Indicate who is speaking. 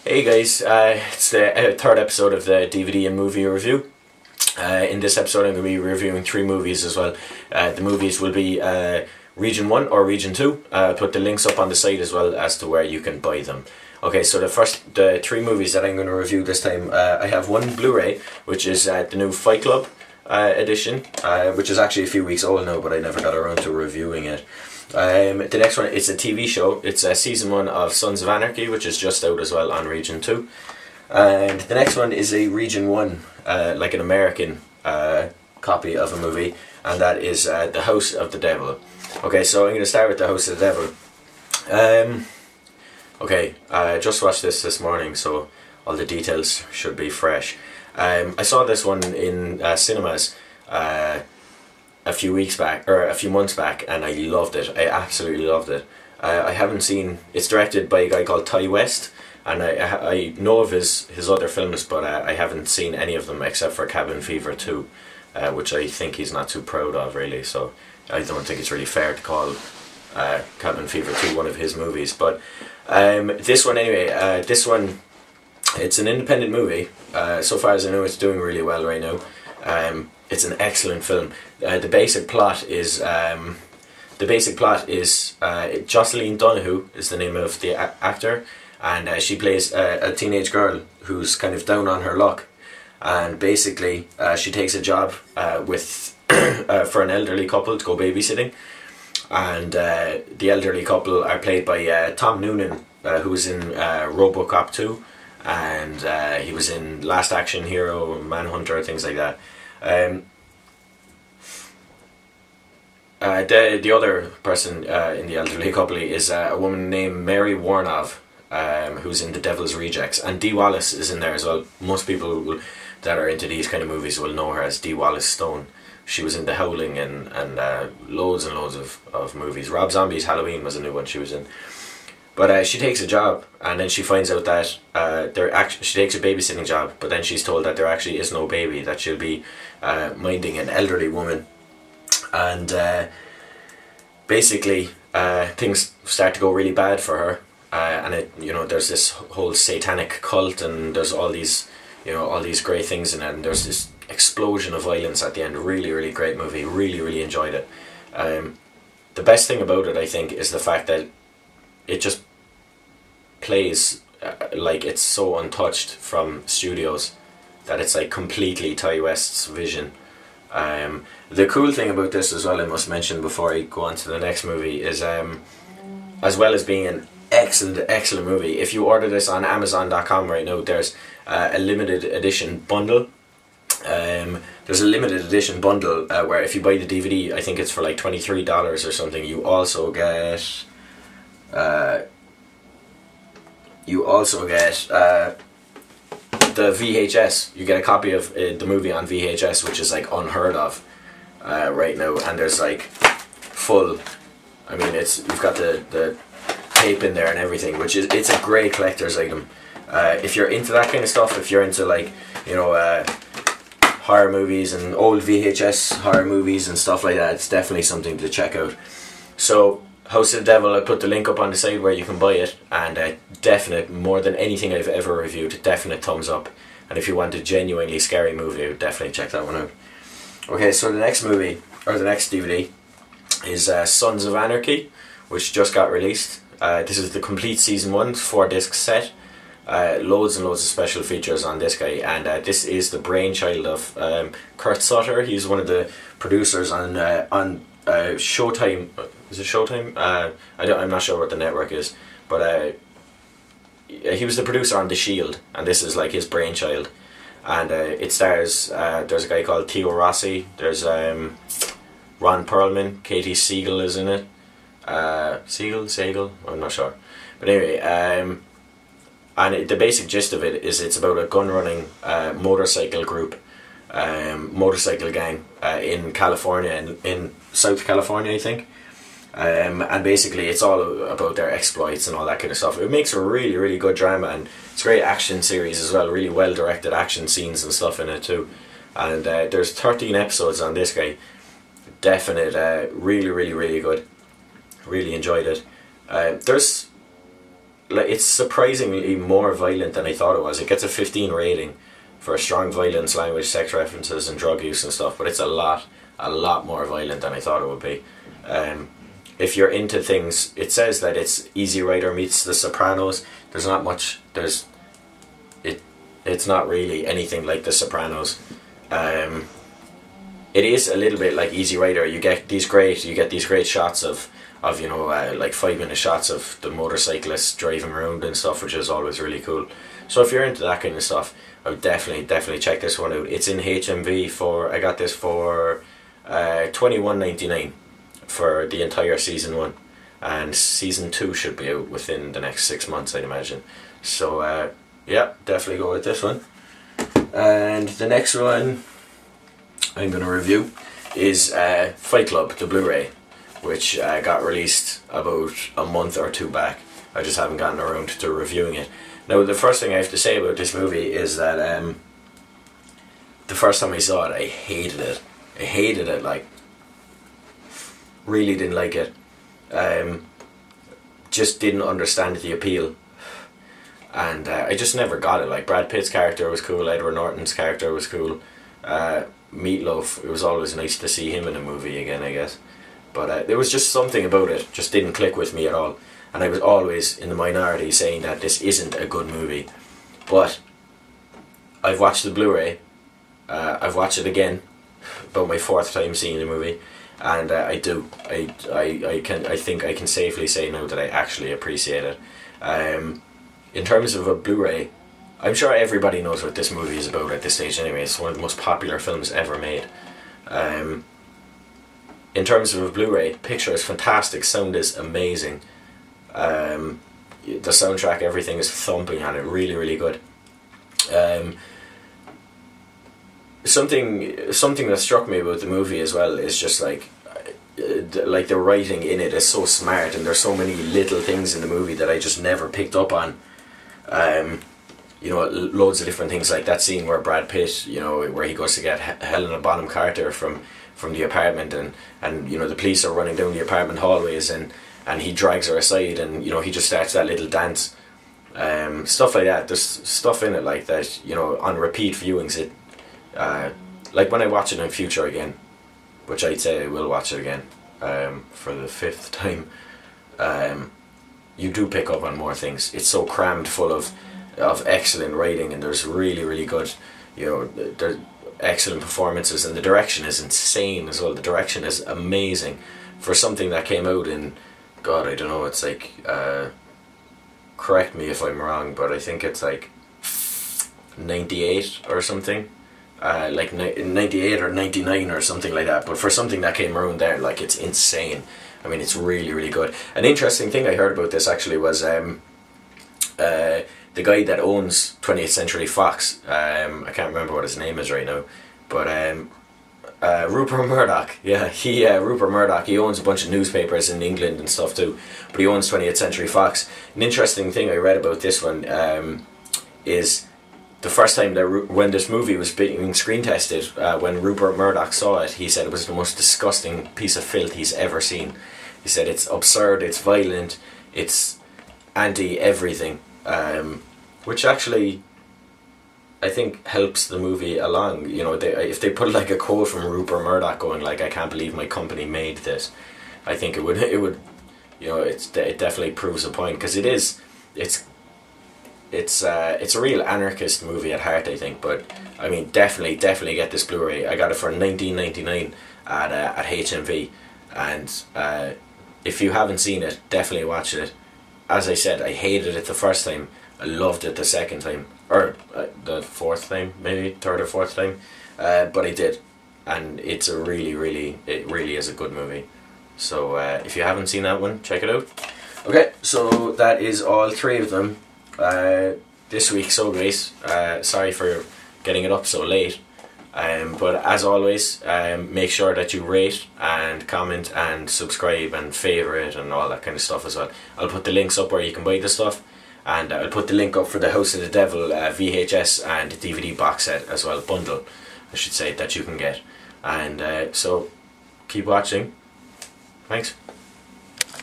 Speaker 1: Hey guys, it's the third episode of the DVD and movie review. In this episode I'm going to be reviewing 3 movies as well. The movies will be Region 1 or Region 2. I'll put the links up on the site as well as to where you can buy them. Okay, so the 3 movies that I'm going to review this time, I have one Blu-ray, which is the new Fight Club edition, which is actually a few weeks old now, but I never got around to reviewing it. The next one, it's a TV show. It's season 1 of Sons of Anarchy, which is just out as well on Region 2. And the next one is a Region 1, like an American copy of a movie, and that is The House of the Devil. Okay, so I'm going to start with The House of the Devil. Okay, I just watched this morning, so all the details should be fresh. I saw this one in cinemas a few weeks back, or a few months back, and I loved it. I absolutely loved it. I haven't seen, it's directed by a guy called Ty West, and I know of his other films, but I haven't seen any of them except for Cabin Fever 2, which I think he's not too proud of really, so I don't think it's really fair to call Cabin Fever 2 one of his movies. But this one anyway, this one, it's an independent movie. So far as I know, it's doing really well right now. It's an excellent film. The basic plot is Jocelyn Donoghue is the name of the actor, and she plays a teenage girl who's kind of down on her luck, and basically she takes a job with for an elderly couple to go babysitting, and the elderly couple are played by Tom Noonan, who was in RoboCop 2, and he was in Last Action Hero, Manhunter, things like that. The other person in the elderly couple is a woman named Mary Warnov, who's in The Devil's Rejects, and Dee Wallace is in there as well. Most people that are into these kind of movies will know her as Dee Wallace Stone. She was in The Howling and loads and loads of movies. Rob Zombie's Halloween was a new one she was in. But she takes a job, and then she finds out that she takes a babysitting job, but then she's told that there actually is no baby, that she'll be minding an elderly woman. And basically things start to go really bad for her, and there's this whole satanic cult, and there's all these great things in it, and there's this explosion of violence at the end. Really great movie. Really enjoyed it. The best thing about it, I think, is the fact that it just plays like it's so untouched from studios, that it's like completely Ty West's vision. The cool thing about this as well, I must mention before I go on to the next movie, is as well as being an excellent movie, if you order this on Amazon.com right now, there's a limited edition bundle. There's a limited edition bundle where if you buy the DVD, I think it's for like $23 or something, you also get the VHS. You get a copy of the movie on VHS, which is like unheard of right now, and there's like full, I mean, you've got the tape in there and everything, which is, it's a great collector's item. If you're into that kind of stuff, if you're into like, horror movies and old VHS horror movies and stuff like that, it's definitely something to check out. So House of the Devil, I put the link up on the side where you can buy it, and definite, more than anything I've ever reviewed, definite thumbs up. And if you want a genuinely scary movie, I would definitely check that one out. Okay, so the next movie, or the next DVD, is Sons of Anarchy, which just got released. This is the complete season 1, 4-disc set. Loads and loads of special features on this guy, and this is the brainchild of Kurt Sutter. He's one of the producers on Showtime. Is it Showtime? I'm not sure what the network is, but he was the producer on The Shield, and this is like his brainchild. And it stars, there's a guy called Theo Rossi, there's Ron Perlman, Katie Siegel is in it. Siegel? I'm not sure. But anyway, and the basic gist of it is it's about a gun-running motorcycle group, motorcycle gang in California, in South California, I think. And basically it's all about their exploits and all that kind of stuff. It makes a really good drama, and it's a great action series as well, really well directed action scenes and stuff in it too. And there's 13 episodes on this guy. Definite, really good. Really enjoyed it. There's like, it's surprisingly more violent than I thought it was. It gets a 15 rating for strong violence, language, sex references, and drug use and stuff. But it's a lot more violent than I thought it would be. If you're into things, it says that it's Easy Rider meets The Sopranos. There's not much. It's not really anything like The Sopranos. It is a little bit like Easy Rider. You get these great shots of you know, like 5-minute shots of the motorcyclists driving around and stuff, which is always really cool. So if you're into that kind of stuff, I would definitely check this one out. It's in HMV I got this for $21.99 for the entire season 1, and season 2 should be out within the next 6 months, I'd imagine. So yeah, definitely go with this one. And the next one I'm going to review is Fight Club, the Blu-ray, which got released about a month or 2 back. I just haven't gotten around to reviewing it. Now, the first thing I have to say about this movie is that the first time I saw it, I hated it. I hated it, like, really didn't like it. Just didn't understand the appeal. And I just never got it. Like, Brad Pitt's character was cool, Edward Norton's character was cool. Meatloaf, it was always nice to see him in a movie again, I guess. But there was just something about it, just didn't click with me at all. And I was always in the minority saying that this isn't a good movie. But I've watched the Blu-ray, I've watched it again, about my 4th time seeing the movie, and I think I can safely say now that I actually appreciate it. In terms of a Blu-ray, I'm sure everybody knows what this movie is about at this stage anyway. It's one of the most popular films ever made. In terms of a Blu-ray, picture is fantastic, sound is amazing. The soundtrack, everything is thumping on it, really good. Something that struck me about the movie as well is just like the writing in it is so smart, and there's so many little things in the movie that I just never picked up on. You know, loads of different things, like that scene where Brad Pitt, you know, where he goes to get Helena Bonham Carter from the apartment, and you know, the police are running down the apartment hallways, and he drags her aside, and you know, he just starts that little dance. Stuff like that. There's stuff in it like that, you know, on repeat viewings. It like when I watch it in future again, which I'd say I will watch it again for the 5th time, you do pick up on more things. It's so crammed full of excellent writing, and there's really good, you know, there's excellent performances, and the direction is insane as well. The direction is amazing for something that came out in, God, I don't know, it's like, correct me if I'm wrong, but I think it's like 98 or something, like 98 or 99 or something like that. But for something that came around there, like, it's insane. I mean, it's really good. An interesting thing I heard about this actually was the guy that owns 20th Century Fox, I can't remember what his name is right now, but Rupert Murdoch, Rupert Murdoch, he owns a bunch of newspapers in England and stuff too, but he owns 20th Century Fox. An interesting thing I read about this one is the first time that when this movie was being screen tested, when Rupert Murdoch saw it, he said it was the most disgusting piece of filth he's ever seen. He said it's absurd, it's violent, it's anti-everything, which actually I think helps the movie along. You know, if they put like a quote from Rupert Murdoch going like, "I can't believe my company made this," I think it would, you know, it definitely proves a point, because it's a real anarchist movie at heart, I think. But I mean, definitely get this Blu-ray. I got it for $19.99 at HMV, and if you haven't seen it, definitely watch it. As I said, I hated it the first time. I loved it the second time, or the 4th time, maybe 3rd or 4th time. But I did, and it's it really is a good movie. So if you haven't seen that one, check it out. Okay, so that is all 3 of them this week. So guys, sorry for getting it up so late, but as always, make sure that you rate and comment and subscribe and favourite and all that kind of stuff as well. I'll put the links up where you can buy the stuff, and I'll put the link up for the House of the Devil VHS and DVD box set as well, bundle I should say, that you can get. And so keep watching. Thanks.